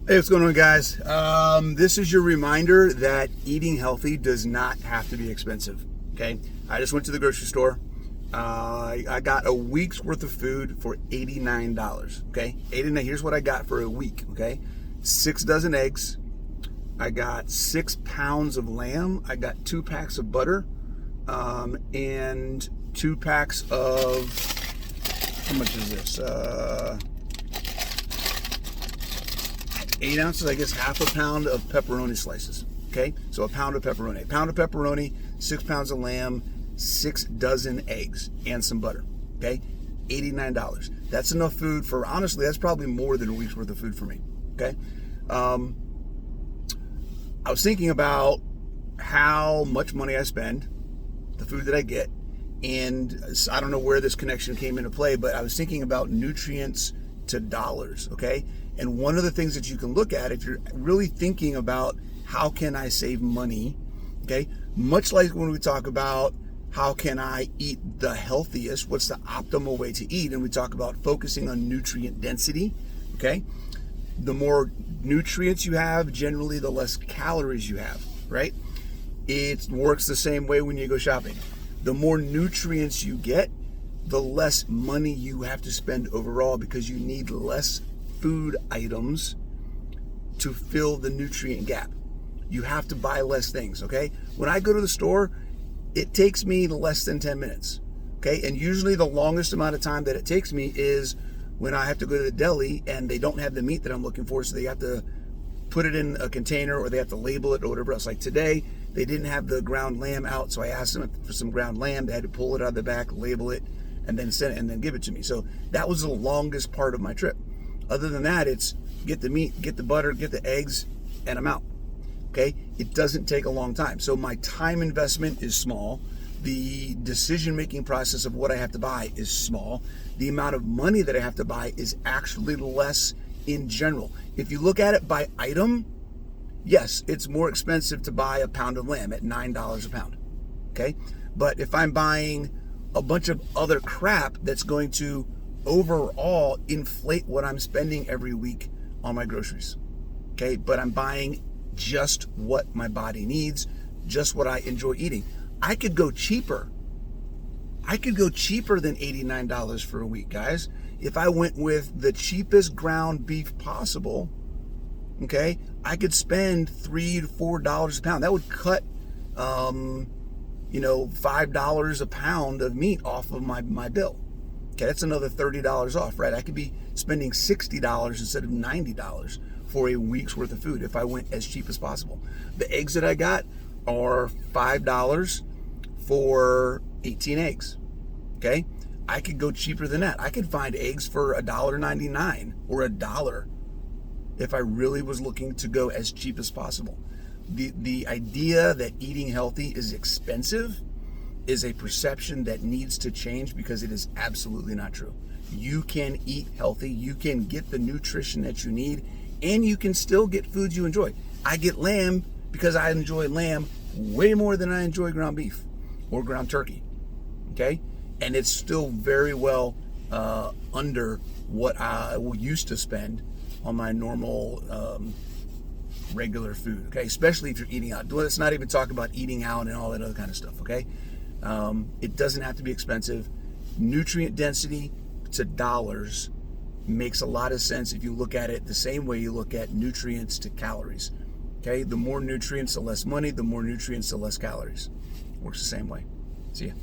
Hey, what's going on, guys? This is your reminder that eating healthy does not have to be expensive. Okay, I just went to the grocery store. I got a week's worth of food for $89. Okay, 89. Here's what I got for a week. Okay, 6 dozen eggs. I got 6 pounds of lamb. I got 2 packs of butter, and 2 packs of, how much is this? 8 ounces, I guess half a pound of pepperoni slices. Okay, so a pound of pepperoni, 6 pounds of lamb, 6 dozen eggs, and some butter. Okay, $89. That's enough food for, honestly, that's probably more than a week's worth of food for me. Okay, I was thinking about how much money I spend, the food that I get, and I don't know where this connection came into play, but I was thinking about nutrients to dollars. Okay, and one of the things that you can look at if you're really thinking about how can I save money, okay, much like when we talk about how can I eat the healthiest, what's the optimal way to eat, and we talk about focusing on nutrient density. Okay, the more nutrients you have, generally the less calories you have, right? It works the same way when you go shopping. The more nutrients you get, the less money you have to spend overall, because you need less food items to fill the nutrient gap. You have to buy less things. Okay, when I go to the store, it takes me less than 10 minutes. Okay, and usually the longest amount of time that it takes me is when I have to go to the deli and they don't have the meat that I'm looking for, so they have to put it in a container or they have to label it or whatever else. Like today, they didn't have the ground lamb out, so I asked them for some ground lamb. They had to pull it out of the back, label it, and then send it and then give it to me. So that was the longest part of my trip. Other than that, it's get the meat, get the butter, get the eggs, and I'm out. Okay, it doesn't take a long time. So my time investment is small. The decision-making process of what I have to buy is small. The amount of money that I have to buy is actually less in general. If you look at it by item, yes, it's more expensive to buy a pound of lamb at $9 a pound. Okay, but if I'm buying a bunch of other crap that's going to overall inflate what I'm spending every week on my groceries. Okay, but I'm buying just what my body needs, just what I enjoy eating. I could go cheaper. I could go cheaper than $89 for a week, guys. If I went with the cheapest ground beef possible, okay, I could spend $3 to $4 a pound. That would cut, $5 a pound of meat off of my bill. Okay, that's another $30 off, right? I could be spending $60 instead of $90 for a week's worth of food if I went as cheap as possible. The eggs that I got are $5 for 18 eggs. Okay, I could go cheaper than that. I could find eggs for $1.99 or $1 if I really was looking to go as cheap as possible. The idea that eating healthy is expensive is a perception that needs to change, because it is absolutely not true. You can eat healthy, you can get the nutrition that you need, and you can still get foods you enjoy. I get lamb because I enjoy lamb way more than I enjoy ground beef or ground turkey. Okay, and it's still very well under what I used to spend on my normal regular food. Okay, especially if you're eating out. Let's not even talk about eating out and all that other kind of stuff. Okay, it doesn't have to be expensive. Nutrient density to dollars makes a lot of sense if you look at it the same way you look at nutrients to calories. Okay, the more nutrients, the less money. The more nutrients, the less calories. Works the same way. See ya.